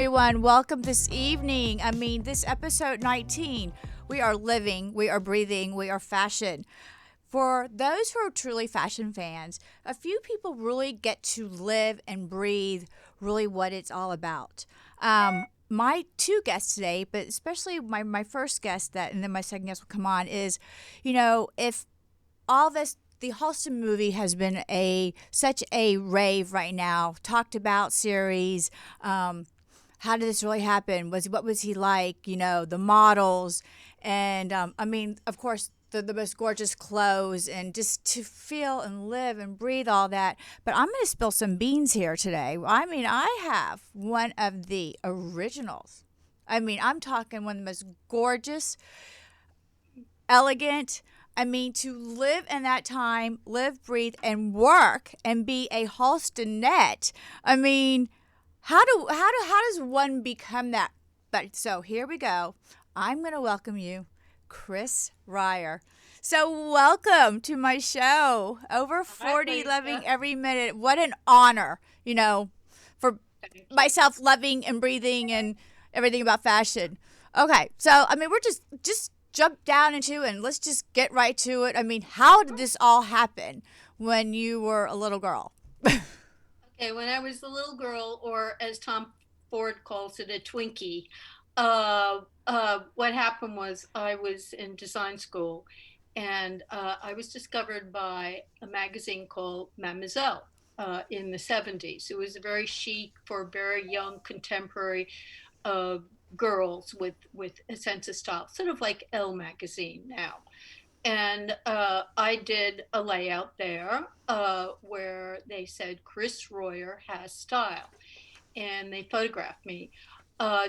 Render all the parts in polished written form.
Everyone, welcome this evening. This episode 19. We are living, we are breathing, we are fashion. For those who are truly fashion fans, a few people really get to live and breathe really what it's all about. My two guests today, but especially my first guest and then my second guest will come on, is, if all this the Halston movie has been a such a rave right now, talked about series. How did this really happen? What was he like? The models, and of course, the most gorgeous clothes, and just to feel and live and breathe all that. But I'm going to spill some beans here today. I have one of the originals. I'm talking one of the most gorgeous, elegant. To live in that time, live, breathe, and work, and be a Halstonette. How does one become that? But so here we go. I'm going to welcome you, Chris Ryer. So welcome to my show. Over Hi, 40, loving Lisa. every minute. What an honor, for Thank you. myself loving and breathing and everything about fashion. Okay, so we're just jump down into and let's just get right to it. How did this all happen when you were a little girl? Okay, when I was a little girl, or as Tom Ford calls it, a Twinkie, what happened was I was in design school, and I was discovered by a magazine called Mademoiselle in the 70s. It was very chic for very young contemporary uh, girls with a sense of style, sort of like Elle magazine now. And I did a layout there where they said Chris Royer has style, and they photographed me.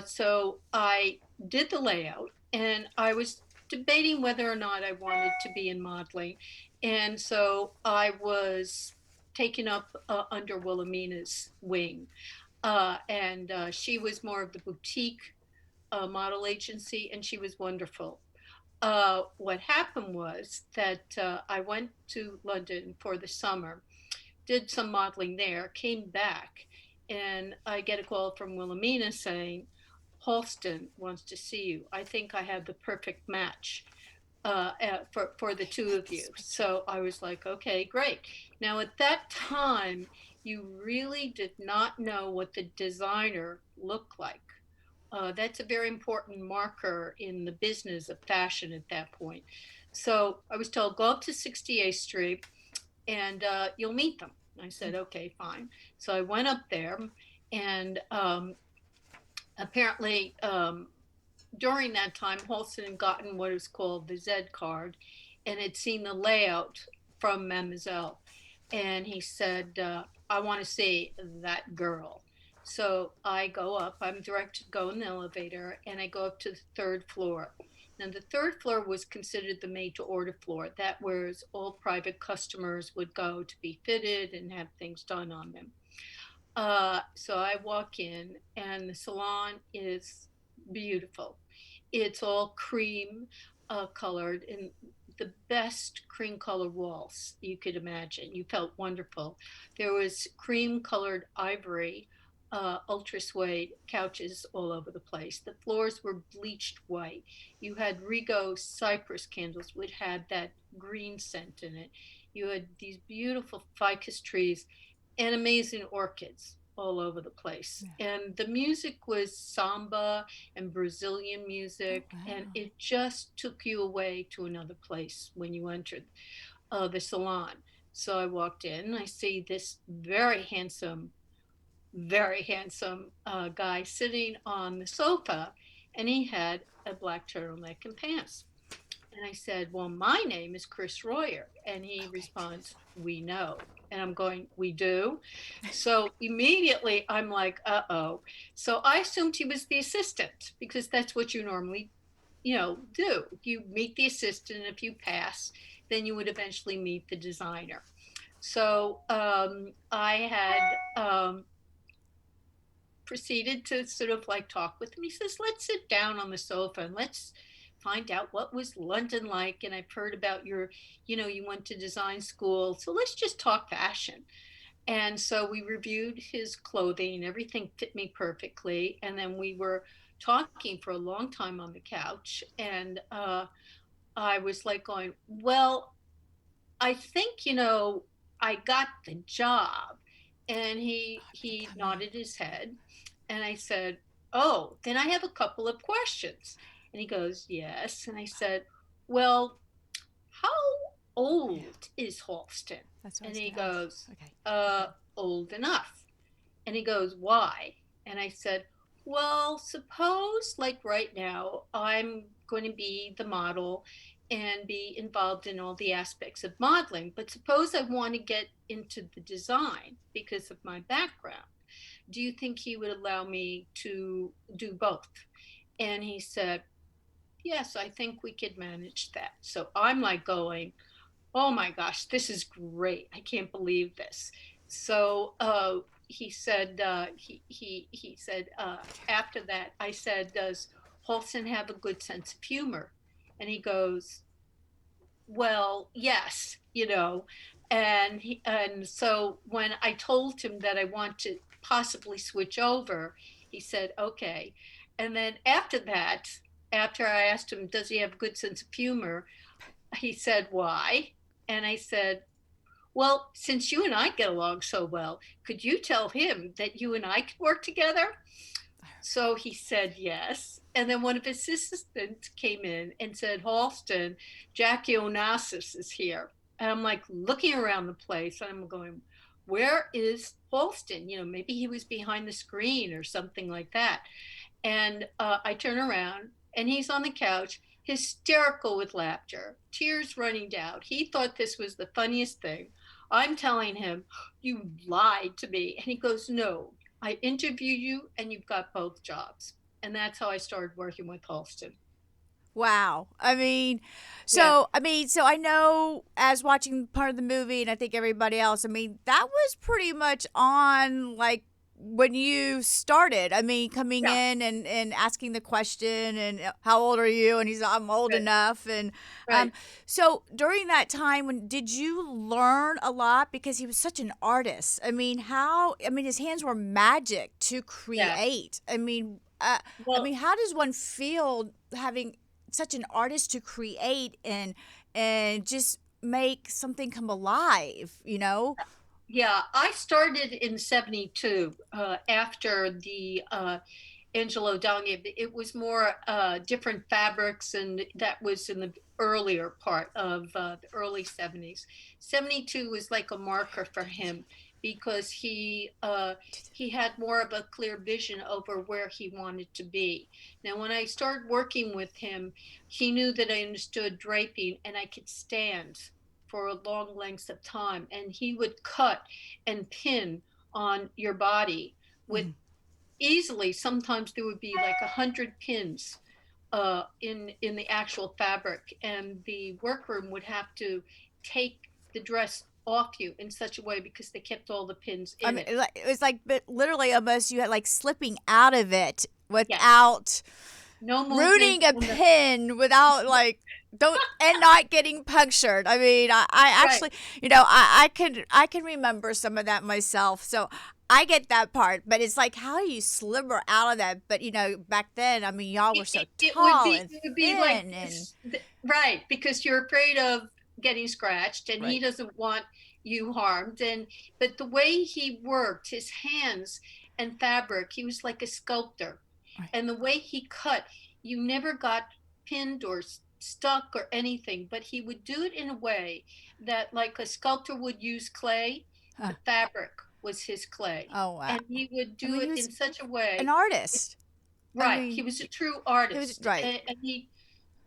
So I did the layout, and I was debating whether or not I wanted to be in modeling, and so I was taken up under Wilhelmina's wing, and she was more of the boutique model agency, and she was wonderful. What happened was that I went to London for the summer, did some modeling there, came back, and I get a call from Wilhelmina saying, Halston wants to see you. I think I have the perfect match for the two of you. So I was like, okay, great. Now, at that time, you really did not know what the designer looked like. That's a very important marker in the business of fashion at that point. So I was told, go up to 68th Street and you'll meet them. I said, okay, fine. So I went up there, and apparently during that time, Holston had gotten what is called the Z card and had seen the layout from Mademoiselle. And he said, I want to see that girl. So I go up, I'm directed to go in the elevator, and I go up to the third floor. Now, the third floor was considered the made to order floor. That was all private customers would go to be fitted and have things done on them. So I walk in, and the salon is beautiful. It's all cream colored, and the best cream colored walls you could imagine. You felt wonderful. There was cream colored ivory, ultra suede couches all over the place. The floors were bleached white. You had Rigo cypress candles, which had that green scent in it. You had these beautiful ficus trees and amazing orchids all over the place. And the music was samba and Brazilian Oh, music, and wow. it just took you away to another place when you entered the salon. So I walked in, I see this very handsome guy sitting on the sofa, and he had a black turtleneck and pants. And I said, well, my name is Chris Royer. And he responds, we know. And I'm going, we do? So immediately I'm like, uh oh. So I assumed he was the assistant because that's what you normally, do. You meet the assistant, and if you pass, then you would eventually meet the designer. So I had proceeded to sort of like talk with him. He says, let's sit down on the sofa and let's find out what was London like. And I've heard about you went to design school. So let's just talk fashion. And so we reviewed his clothing, and everything fit me perfectly. And then we were talking for a long time on the couch. And I was like, going, well, I think, I got the job. And Oh, I think he I may. nodded his head. And I said, oh, then I have a couple of questions. And he goes, yes. And I said, well, how Yeah, old is Halston? that's what I And was he gonna ask. goes, Okay. uh, old enough. And he goes, why? And I said, well, suppose like right now, I'm going to be the model and be involved in all the aspects of modeling. But suppose I want to get into the design because of my background. Do you think he would allow me to do both? And he said, yes, I think we could manage that. So I'm like going, oh my gosh, this is great. I can't believe this. So he said, he said, after that, I said, does Holston have a good sense of humor? And he goes, well, yes, and so when I told him that I want to possibly switch over, he said, okay. And then after that, after I asked him, does he have a good sense of humor? He said, why? And I said, well, since you and I get along so well, could you tell him that you and I could work together? So he said yes. And then one of his assistants came in and said, Halston, Jackie Onassis is here. And I'm like looking around the place and I'm going, where is Halston? Maybe he was behind the screen or something like that. And I turn around and he's on the couch, hysterical with laughter, tears running down. He thought this was the funniest thing. I'm telling him, you lied to me. And he goes, no, I interviewed you and you've got both jobs. And that's how I started working with Halston. Wow. Yeah. So I know as watching part of the movie, and I think everybody else, that was pretty much on like when you started. Coming Yeah. in and asking the question, and how old are you? And he's, I'm old Right. enough. And Right. so during that time, when did you learn a lot? Because he was such an artist. His hands were magic to Yeah. create. Well, How does one feel having such an artist to create and just make something come alive, you know? yeah, I started in 72 after the Angelo Dagna. It was more different fabrics, and that was in the earlier part of the early 70s. 72 was like a marker for him because he had more of a clear vision over where he wanted to be. Now, when I started working with him, he knew that I understood draping and I could stand for long lengths of time, and he would cut and pin on your body with Mhm. easily, sometimes there would be like 100 pins in the actual fabric, and the workroom would have to take the dress off you in such a way because they kept all the pins in it. It was like, but literally almost you had like slipping out of it Yes, without no movement rooting a on the pin, without like don't and not getting punctured. I right. actually, I can remember some of that myself. So I get that part, but it's like, how do you slimmer out of that? But back then, y'all were so It would tall be and it would be like thin and this, right, because you're afraid of getting scratched and he right. doesn't want you harmed. And but the way he worked his hands and fabric, he was like a sculptor. Right. And the way he cut, you never got pinned or stuck or anything, but he would do it in a way that like a sculptor would use clay, Huh. the fabric was his clay, Oh wow. and he would do He it was in such a an way. artist. I Right. He mean, was a true he was artist, right. and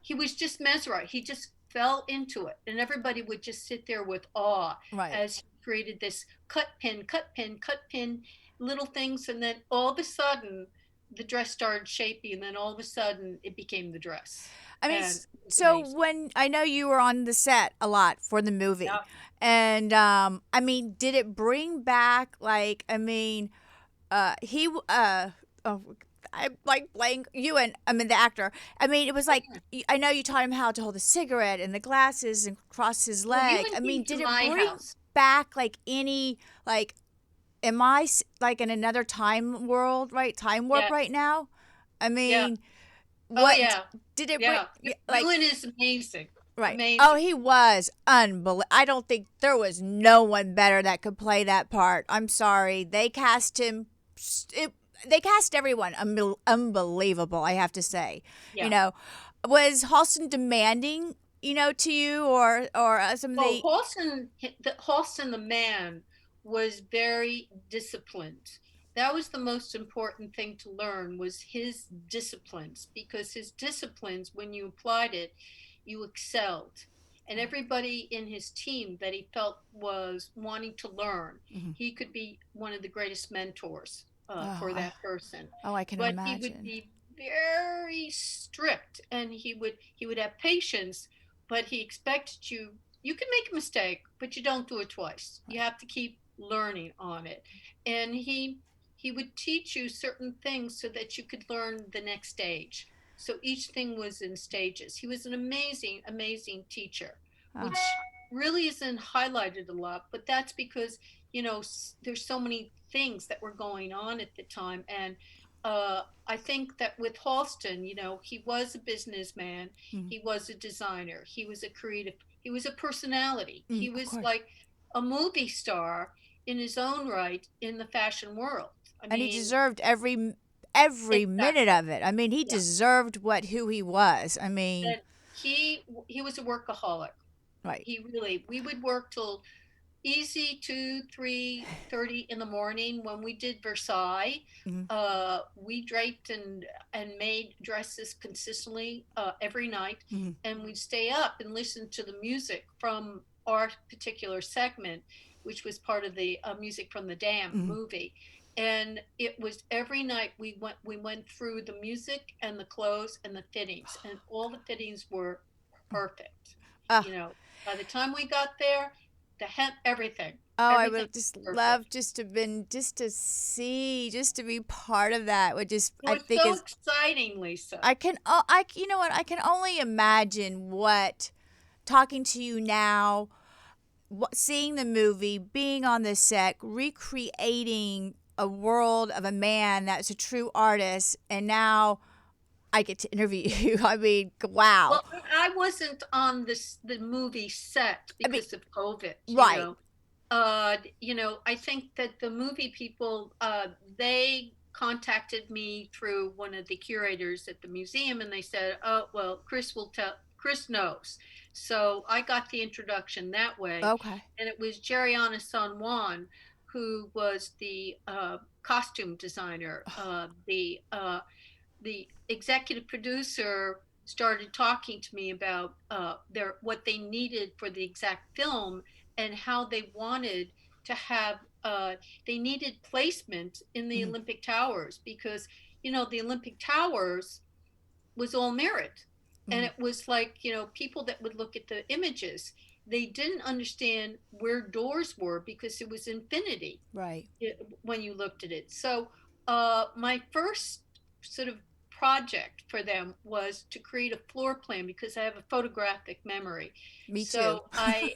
he was just mesmerized. He just fell into it, and everybody would just sit there with awe Right. as he created this cut pin, cut pin, cut pin, little things, and then all of a sudden the dress started shaping, and then all of a sudden it became the dress, and it was So amazing. when I know you were on the set a lot for the movie, Yeah. and did it bring back like he oh, I like playing you and the actor. It was like I know you taught him how to hold a cigarette and the glasses and cross his Well, you leg. and came to Did it my bring house. back like any like am I like in another time world, right? Time warp right Yes. now? I Yeah. mean, Oh what yeah. did it bring? Yeah. Like, Ewan is amazing. right. Oh, Amazing. he was unbelievable. I don't think there was no one better that could play that part. I'm sorry. They cast him. It, they cast everyone unbelievable, I have to say. You Yeah. know, was Halston demanding, to you or some of Oh, the. Halston the man was very disciplined. That was the most important thing to learn was his disciplines because his disciplines, when you applied it, you excelled. And everybody in his team that he felt was wanting to learn, Mhm. he could be one of the greatest mentors Oh, for that person. I can But he would imagine. be very strict, and he would have patience, but he expected you can make a mistake, but you don't do it twice. You Right. have to keep learning on it. And he would teach you certain things so that you could learn the next stage. So each thing was in stages. He was an amazing, amazing teacher, Oh. which really isn't highlighted a lot, but that's because, there's so many things that were going on at the time. And I think that with Halston, he was a businessman, Mhm. he was a designer, he was a creative, he was a personality. He Of was course. like a movie star in his own right in the fashion world. I And he mean, deserved every minute exactly. of it. I mean, he Yeah. deserved who he was. I mean, And he was a workaholic. right. He really, we would work till easy 2, 3:30 in the morning. When we did Versailles, Mhm. we draped and made dresses consistently every night, Mhm. and we'd stay up and listen to the music from our particular segment, which was part of the music from the Dam Mhm. movie. And it was every night we went through the music and the clothes and the fittings, and all the fittings were perfect. Ah, You know, by the time we got there, the hem, everything, oh, I everything would just was love perfect. just to see, just to be part of that. Would just, It I was think so is, exciting, Lisa. I can, you know what, I can only imagine what talking to you now, seeing the movie, being on the set, recreating a world of a man that's a true artist, and now I get to interview you. I mean, wow. Well, I wasn't on the movie set I mean, because of COVID. right. I think that the movie people, they contacted me through one of the curators at the museum, and they said, "Oh, well, Chris will tell. Chris knows." So I got the introduction that way, Okay. and it was Jeriana San Juan, who was the costume designer, the executive producer started talking to me about their what they needed for the exact film and how they wanted to have they needed placement in the Mhm. Olympic Towers because the Olympic Towers was all mirrored, and Mhm. it was like people that would look at the images, they didn't understand where doors were because it was infinity Right. when you looked at it. So my first sort of project for them was to create a floor plan because I have a photographic memory. Me too. So I,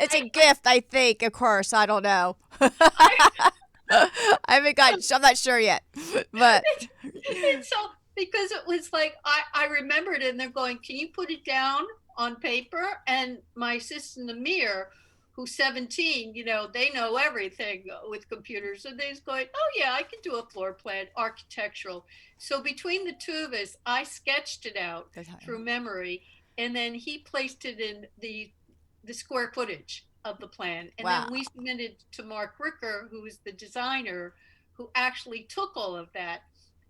It's a I, gift, I think, of course. I don't know. I, I haven't got, I'm not sure yet. But it's so because it was like I remembered it, and they're going, "Can you put it down on paper?" And my assistant Amir, who's 17, they know everything with computers, so they're going, "Oh yeah, I can do a floor plan, architectural." So between the two of us, I sketched it out that's how, through memory, and then he placed it in the square footage of the plan, and wow. then we submitted to Mark Ricker, who was the designer, who actually took all of that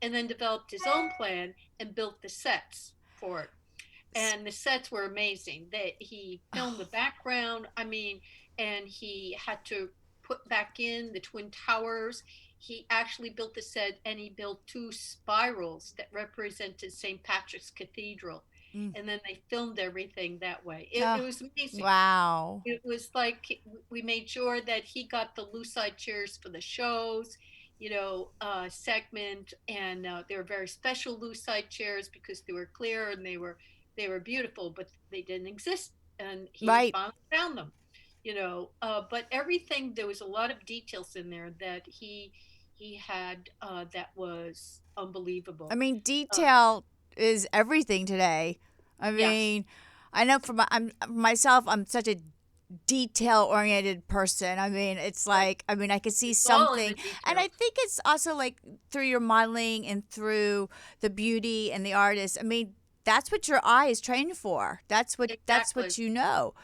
and then developed his own plan and built the sets for it. And the sets were amazing. That he filmed the background. I mean, and he had to put back in the Twin Towers. He actually built the set, and he built two spirals that represented St. Patrick's Cathedral. Mm. And then they filmed everything that way. It Oh, was amazing. wow. It was like we made sure that he got the lucite chairs for the shows, segment, and they were very special lucite chairs because they were clear and they were beautiful, but they didn't exist, and he Right. finally found them. But everything, there was a lot of details in there that he had that was I unbelievable. mean, Uh, detail is everything today. I yes, mean, I know for myself, I'm such a detail oriented person. I mean, it's right. like, I mean, I could see It's all in the something, and I details. think it's also like through your modeling and through the beauty and the artist. I mean, that's what your eye is trained for. That's what Exactly. you know.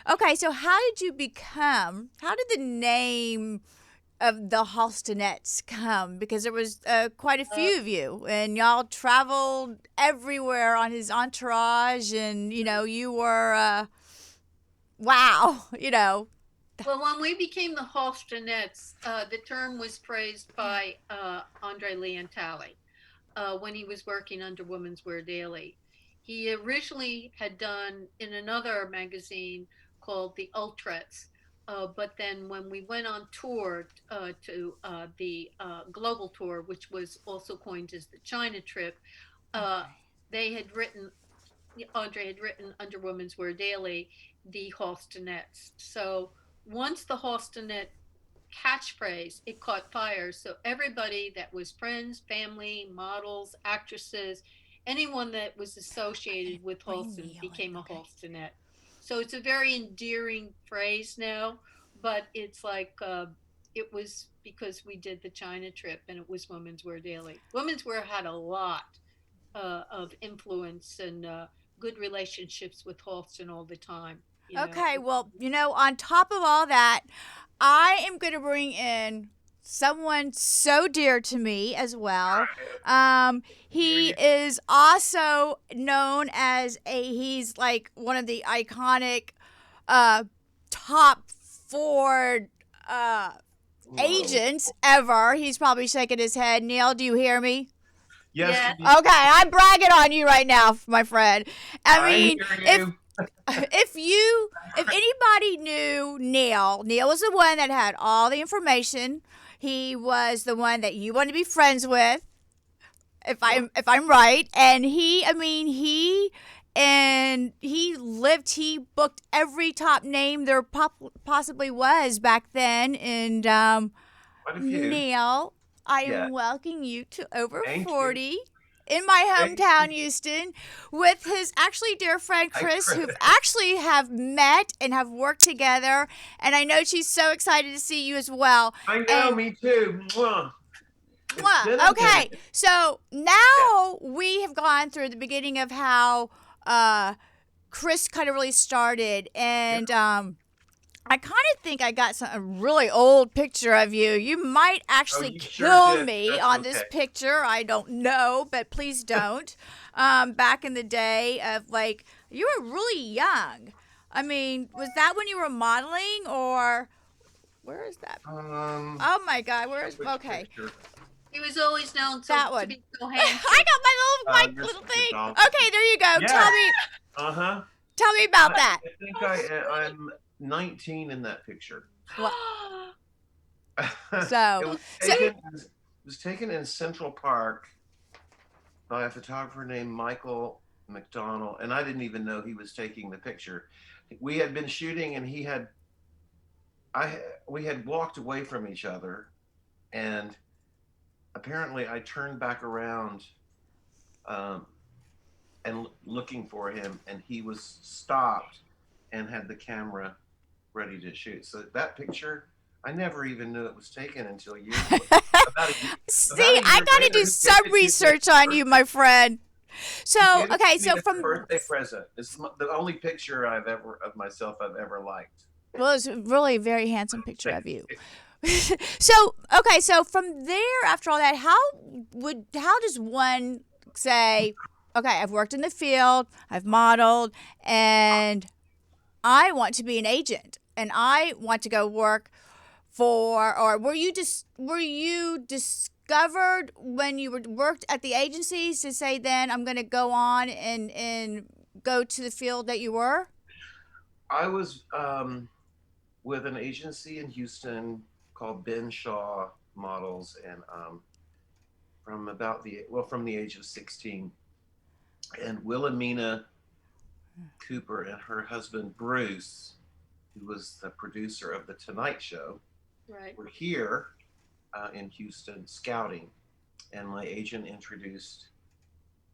Okay, so how did the name of the Halstonettes come? Because there was quite a Uh, few of you, and y'all traveled everywhere on his entourage, and right. you were wow, Well, when we became the Halstonettes, the term was praised by Andre Leontali when he was working under Women's Wear Daily. He originally had done in another magazine called the Ultrettes, but then when we went on tour to the global tour, which was also coined as the China trip, uh, Okay. they had written Andre had written under Women's Wear Daily the Halstonettes. So once the Halstonette catchphrase, it caught fire. So everybody that was friends, family, models, actresses, anyone that was I'm gonna associated with bring Halston Neil in. became a Okay. Halstonette. So it's a very endearing phrase now, but it's like it was because we did the China trip and it was Women's Wear Daily. Women's Wear had a lot of influence and good relationships with Halston all the time. Okay, well, on top of all that, I am going to bring in someone so dear to me as well. Hear He you. is also known as he's like one of the iconic uh, top four uh, Whoa. agents ever. He's probably shaking his head. Neil, do you hear me? Yes, Yeah, indeed. Okay, I'm bragging on you right now, my friend. I I mean, hear if you. if anybody knew Neil was the one that had all the information. He was the one that you want to be friends with, Sure. if I'm right. And I mean, he booked every top name there possibly was back then. And Quite a few. Neil, I Yeah. am welcoming you to Over Thank you. 40 in my Thank hometown, you. Houston, with his actually dear friend Hi, Chris, Chris. who've actually have met and have worked together. And I know she's so excited to see you as well. I know, And me too. Mwah. It's mwah, been a okay, minute. so Yeah. now we have gone through the beginning of how Chris kind of really started, Yeah. and I kind of think I got a really old picture of you. You might Oh, actually you sure kill did. me That's on this okay. picture. I don't know, but please don't. Back in the day of like, you were really young. I mean, was that when you were modeling, or where is that? Oh my God, where's Which okay? picture? he was always known That to one. be so I handsome. got my This little is the thing. dog. Okay, there you go. Yes. Uh-huh. Tell me I, about that. I think Oh, sweet. I'm 19 in that picture. What? It So, was so taken in Central Park by a photographer named Michael McDonald, and I didn't even know he was taking the picture. We had been shooting, and I we had walked away from each other, and apparently I turned back around um, and looking for him, and he was stopped and had the camera ready to shoot. So that picture, I never even knew it was taken until about a year, see, about a I year got to later. do He gave some it to me as research on a you, birthday. my friend. He So, gave it okay, to me so as a from birthday present. It's the only picture I've ever of myself I've ever liked. well, it's really a very handsome picture of you. So, okay, so from there, after all that, how does one say, okay, I've worked in the field, I've modeled, and I want to be an agent, and I want to go work for, or were you discovered when you worked at the agencies to say then I'm going to go on and go to the field that you were? I was with an agency in Houston called Ben Shaw Models, and from the age of 16, and Wilhelmina Cooper and her husband Bruce. who was the producer of The Tonight Show, Right. were here in Houston scouting. And my agent introduced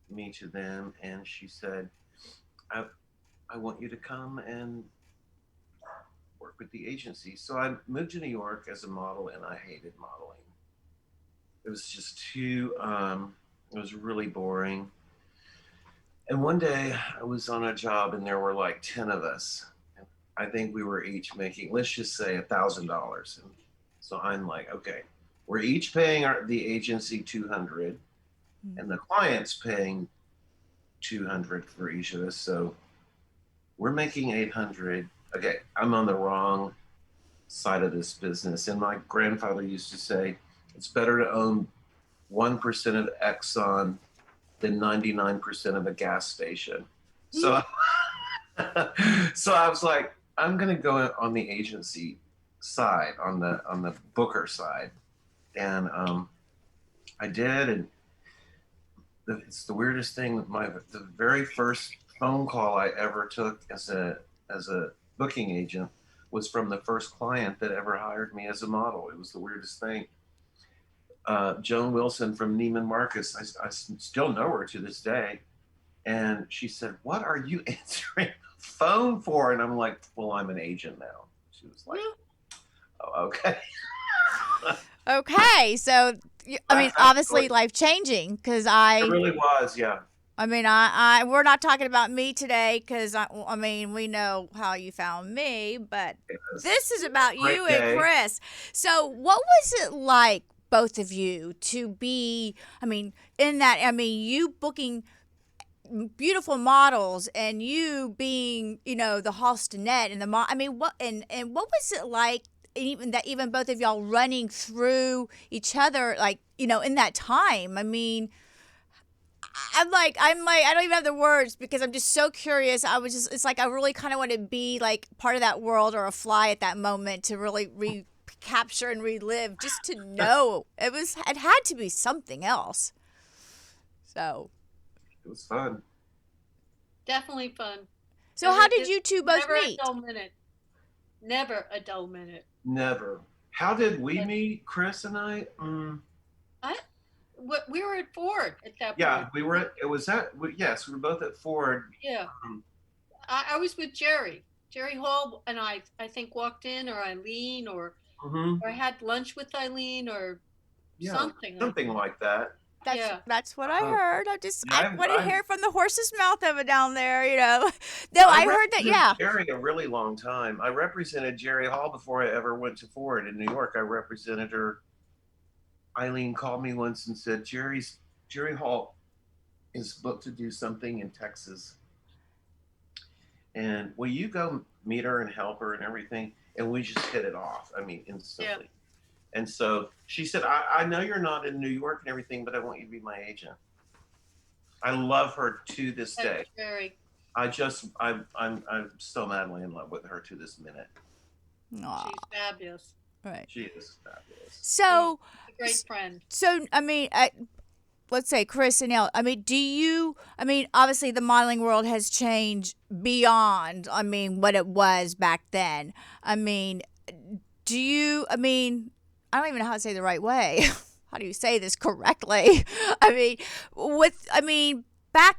me to them, and she said, I, I want you to come and work with the agency. So I moved to New York as a model, and I hated modeling. It was just it was really boring. And one day I was on a job, and there were like 10 of us. I think we were each making, let's just say, $1,000. And so I'm like, okay, we're each paying the agency 200, and the client's paying 200 for each of us. So we're making 800. Okay, I'm on the wrong side of this business. And my grandfather used to say, it's better to own 1% of Exxon than 99% of a gas station. So, so I was like, I'm going to go on the agency side, on the booker side. And I did. And it's the weirdest thing. The very first phone call I ever took as a booking agent was from the first client that ever hired me as a model. It was the weirdest thing. Joan Wilson from Neiman Marcus. I still know her to this day. And she said, "What are you answering the phone for?" And I'm like, "Well, I'm an agent now." She was like, "Oh, okay." Okay, so I mean, obviously life changing because It really was, yeah. I mean, I we're not talking about me today because I mean, we know how you found me, but this is about you and Chris. So, what was it like, both of you, to be? I mean, in that, I mean, you booking beautiful models and you being, the Halstonette and I mean, what and what was it like? Even both of y'all running through each other, like, in that time. I mean, I don't even have the words because I'm just so curious. It's like I really kind of want to be like part of that world or a fly at that moment to really recapture and relive, just to know it had to be something else. So it was fun. Definitely fun. So how did you two both meet? Never a dull minute. Never a dull minute. Never. How did we meet, Chris and I? We were at Ford at that point. Yeah, we were. Yes, we were both at Ford. Yeah. I was with Jerry Hall, and I think walked in, or Eileen, or I had lunch with Eileen, or something like that. That's what I heard. I want to hear from the horse's mouth of it down there, No, I heard that. Yeah. Jerry a really long time. I represented Jerry Hall before I ever went to Ford in New York. I represented her. Eileen called me once and said, Jerry Hall is booked to do something in Texas. And will you go meet her and help her and everything? And we just hit it off. I mean, instantly. Yeah. And so she said, I know you're not in New York and everything, but I want you to be my agent. I love her to this day. Jerry. I'm so madly in love with her to this minute. Aww. She's fabulous. Right. She is fabulous. So, she's a great friend. So, I mean, let's say Chris and Elle, I mean, obviously the modeling world has changed beyond, what it was back then. I mean, I don't even know how to say the right way. How do you say this correctly? Back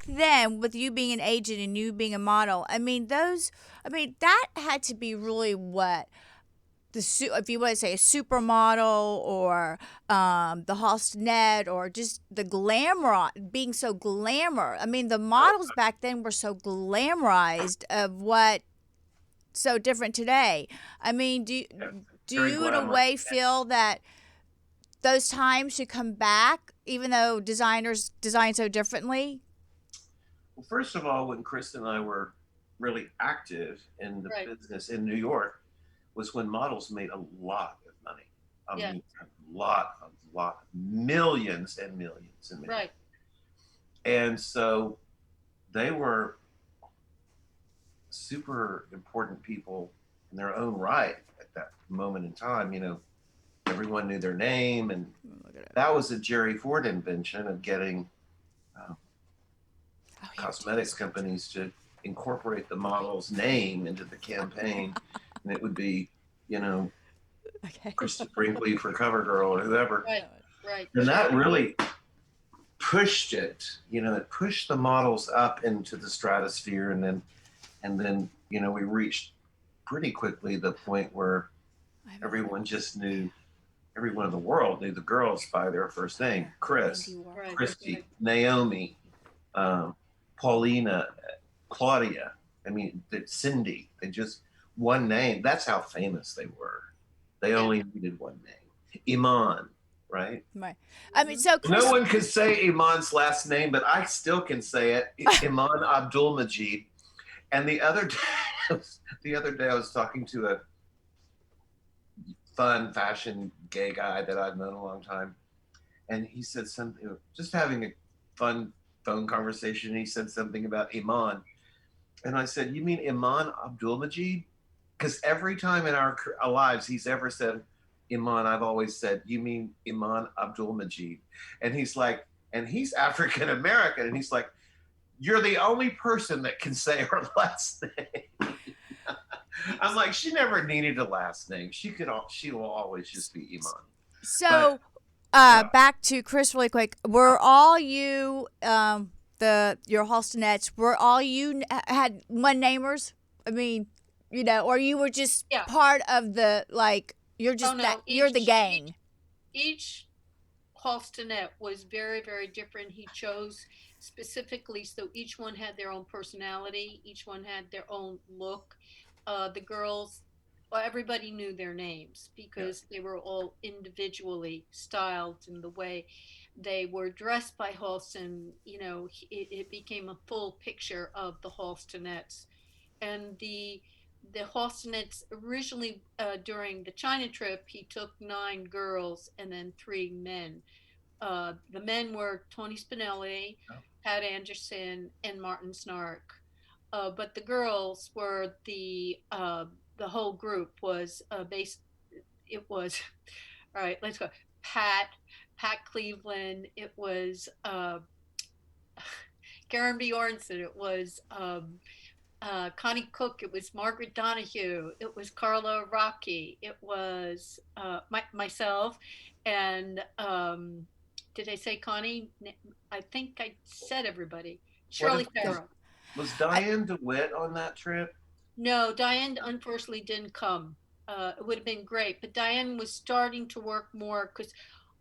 then, with you being an agent and you being a model, that had to be really what? If you want to say a supermodel or the Halstonette or just the glamour, being so glamour. I mean, the models back then were so glamorized of what so different today. I mean, do you in a way feel that those times should come back, even though designers design so differently? Well, first of all, when Chris and I were really active in the business in New York, was when models made a lot of money. I mean, a lot, millions and millions and millions. Right. And so they were super important people in their own right at that moment in time. Everyone knew their name, and that was a Jerry Ford invention of getting cosmetics companies to incorporate the model's name into the campaign, and it would be, you know, Okay. Krista Brinkley for CoverGirl or whoever. Right, right. And that really pushed it. You know, it pushed the models up into the stratosphere, and then you know we reached pretty quickly the point where everyone just knew. Everyone in the world knew the girls by their first name: Chris, Right, Christy, right. Naomi, Paulina, Claudia. I mean, Cindy. They just one name. That's how famous they were. They only needed one name. Iman, right? Right. I mean, so Chris, No one could say Iman's last name, but I still can say it. Iman Abdul Majid. And the other day, I was talking to a fun fashion gay guy that I've known a long time, and he said something, just having a fun phone conversation. He said something about Iman, and I said, "You mean Iman Abdul Majid?" Because every time in our lives he's ever said Iman, I've always said, "You mean Iman Abdul Majid?" And he's like, and he's African American, and he's like, "You're the only person that can say her last name." I'm like, she never needed a last name. She will always just be Iman. so yeah. back to Chris really quick. Were all you your Halstonettes, were all you had one namers? I mean, you know, or you were just Yeah. part of the, like, you're just Oh, no, that you're the gang. Each Halstonette was very, very different. He chose specifically, so each one had their own personality. Each one had their own look. The girls, well, everybody knew their names because they were all individually styled in the way they were dressed by Halston. You know, it became a full picture of the Halstonettes. And the Halstonettes originally, during the China trip, he took 9 girls and then 3 men. The men were Tony Spinelli, Pat Anderson, and Martin Snark. But the girls were the whole group was based. It was all right. Let's go. Pat Cleveland. It was Karen Bjornson. It was Connie Cook. It was Margaret Donahue. It was Carla Rocky. It was myself, and did I say Connie? I think I said everybody. Shirley Farrow. Was Diane DeWitt on that trip? No, Diane unfortunately didn't come. It would have been great, but Diane was starting to work more because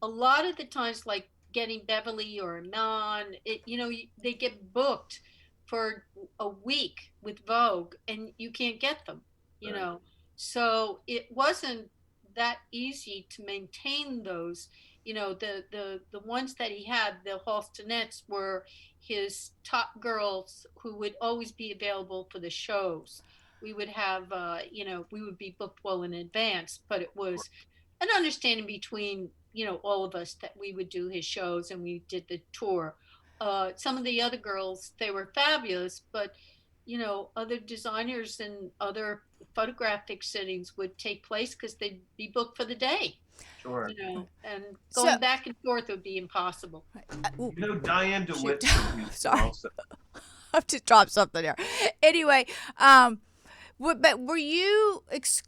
a lot of the times, like getting Beverly or Non, they get booked for a week with Vogue, and you can't get them. You Right. know, so it wasn't that easy to maintain those. You know, the ones that he had, the Halstonettes, were his top girls who would always be available for the shows. We would have, we would be booked well in advance, but it was an understanding between, all of us that we would do his shows and we did the tour. Some of the other girls, they were fabulous, but, other designers and other photographic sittings would take place because they'd be booked for the day. Sure. And going back and forth would be impossible. Diane DeWitt Sorry. also. I've just dropped something there. Anyway, but were you?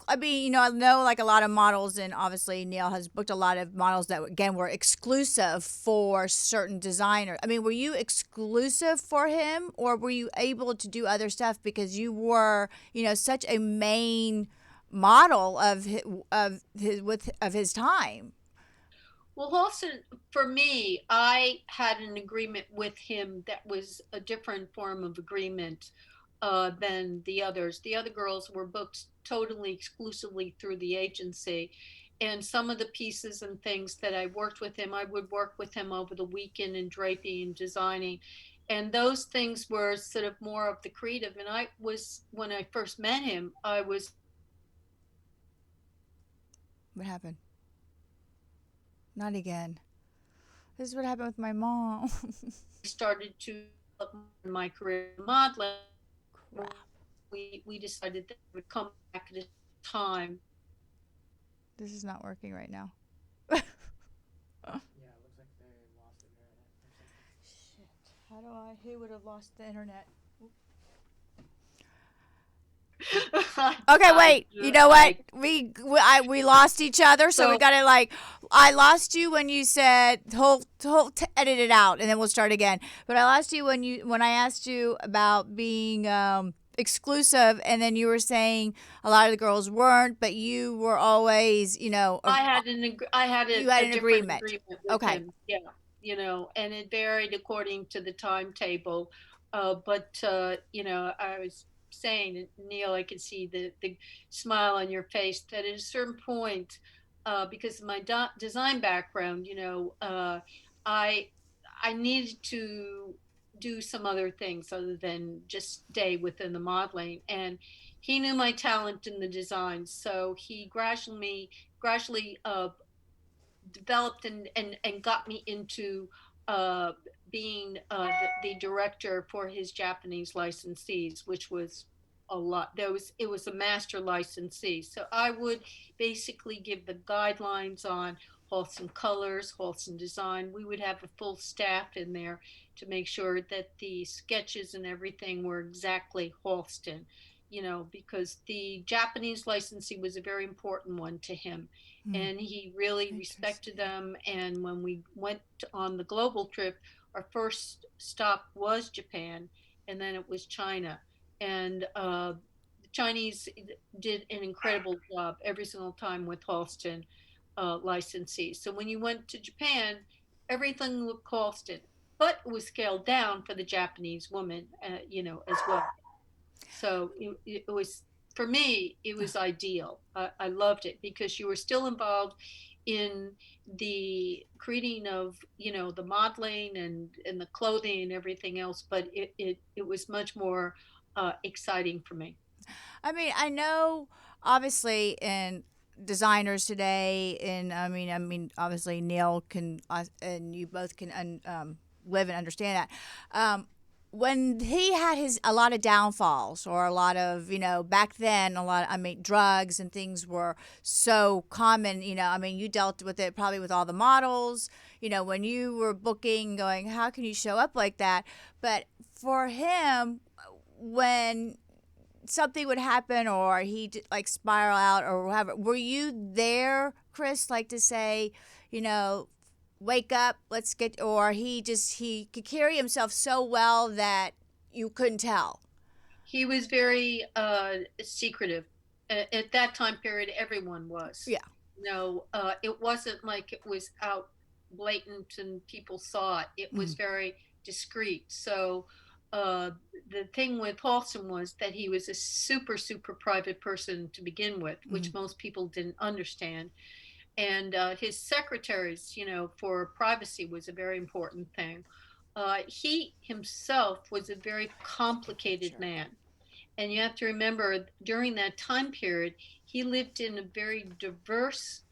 I mean, I know like a lot of models, and obviously Neal has booked a lot of models that again were exclusive for certain designers. I mean, were you exclusive for him, or were you able to do other stuff because you were, such a main model of his time? Well, Halston, for me, I had an agreement with him that was a different form of agreement than the others. The other girls were booked totally exclusively through the agency. And some of the pieces and things that I worked with him, I would work with him over the weekend in draping and designing. And those things were sort of more of the creative. And when I first met him, I was. What happened? Not again. This is what happened with my mom. Started to develop my career modeling. Crap. We decided that we would come back at a time. This is not working right now. Yeah, it looks like they lost the internet. Shit. Who would have lost the internet? Okay, wait. You know what? I, We lost each other, so we so got to like. I lost you when you said edit it out, and then we'll start again. But I lost you when I asked you about being exclusive, and then you were saying a lot of the girls weren't, but you were always, I had you had a an different agreement. agreement with Okay. him. Yeah, and it varied according to the timetable. But I was saying, Neil, I could see the smile on your face that at a certain point, because of my design background, I I needed to do some other things other than just stay within the modeling. And he knew my talent in the design, so he gradually developed and got me into uh, being the director for his Japanese licensees, which was a lot. It was a master licensee, so I would basically give the guidelines on Halston colors, Halston design. We would have a full staff in there to make sure that the sketches and everything were exactly Halston. Because the Japanese licensee was a very important one to him, Hmm. and he really respected Interesting. them. And when we went on the global trip, our first stop was Japan, and then it was China. And the Chinese did an incredible job every single time with Halston licensees. So when you went to Japan, everything looked Halston, but it was scaled down for the Japanese woman, as well. So it was, for me, it was ideal. I loved it because you were still involved in the creating of, the modeling and the clothing and everything else, but it was much more exciting for me. I mean, I know obviously in designers today, and obviously Neil can and you both can live and understand that. When he had a lot of downfalls or a lot of, back then, drugs and things were so common. You dealt with it probably with all the models, when you were booking, going, how can you show up like that? But for him, when something would happen or he'd like spiral out or whatever, were you there, Chris, like to say, you know wake up, let's get, or he could carry himself so well that you couldn't tell? He was very secretive. At that time period, everyone was. Yeah. It wasn't like it was out blatant and people saw it. It was Mm. very discreet. So uh, the thing with Halston was that he was a super, super private person to begin with, Mm. which most people didn't understand. And his secretaries, for privacy was a very important thing. He himself was a very complicated Sure. man. And you have to remember, during that time period, he lived in a very diverse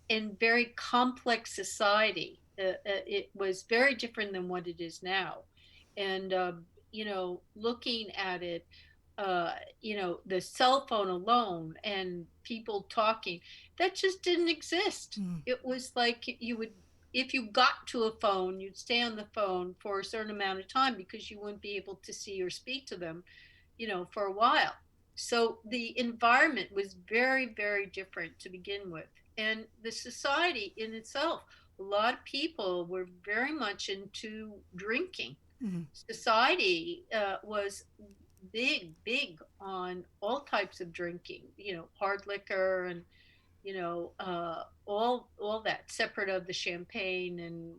and very complex society. It was very different than what it is now. And, looking at it, the cell phone alone and people talking, that just didn't exist. Mm. It was like you would, if you got to a phone, you'd stay on the phone for a certain amount of time because you wouldn't be able to see or speak to them, for a while. So the environment was very, very different to begin with. And the society in itself, a lot of people were very much into drinking. Mm. Society was big, big on all types of drinking, hard liquor and, all that separate of the champagne and,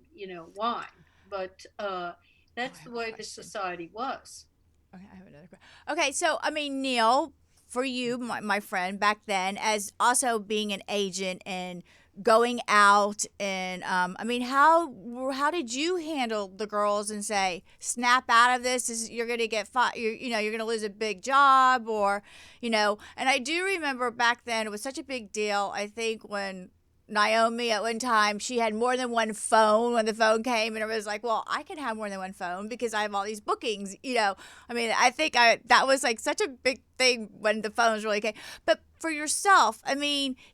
wine. But Oh, I that's the have a way the question. society was. Okay, I have another question. Okay, so Neil, for you, my friend, back then, as also being an agent and going out, and how did you handle the girls and say, snap out of this? You're gonna get fired. You're gonna lose a big job, or And I do remember back then it was such a big deal. I think when Naomi at one time, she had more than one phone when the phone came, and it was like, well, I can have more than one phone because I have all these bookings. I think that was like such a big thing when the phones really came. But for yourself,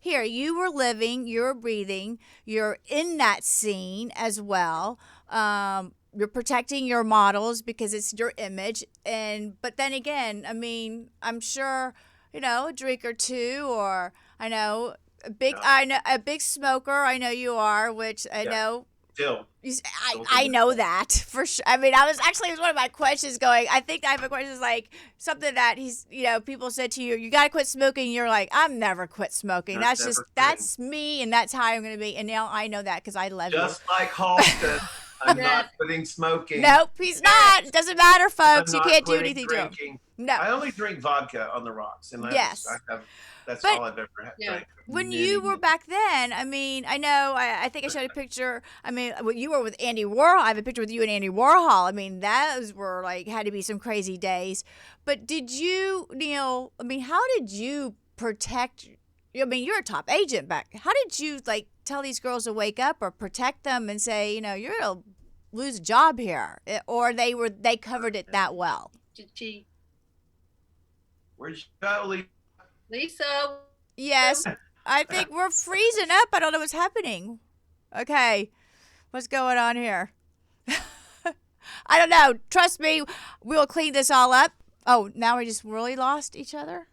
here you were living, you were breathing, you're in that scene as well. You're protecting your models because it's your image, but then again, I'm sure a drink or two, or I know Yeah. a big smoker. I know you are, which I Yeah. know. Still. I know that for sure. I mean, it was one of my questions going. I think I have a question is like something that people said to you, you got to quit smoking. You're like, I'm never quit smoking. Not That's never just, quitting. that's me, and that's how I'm going to be. And now I know that because I love Just like Halston, I'm Yes. not quitting smoking. you. Nope, he's not. It doesn't matter, I'm folks. You not can't do quitting anything to him. drinking. No. I only drink vodka on the rocks, and Yes. that's But- all I've ever had. Yeah. drank. When Many, you were many- back then, I mean, I know, I think I showed a picture. I mean, when you were with Andy Warhol, I have a picture with you and Andy Warhol. I mean, those were had to be some crazy days. But did you, Neal, I mean, how did you protect, I mean, you're a top agent back. How did you, tell these girls to wake up or protect them and say, you're going to lose a job here? Or they covered it that well? Did she, Where'd you go, Lee? Lisa? Yes. I think we're freezing up. I don't know what's happening. Okay. What's going on here? I don't know. Trust me, we'll clean this all up. Oh, now we just really lost each other?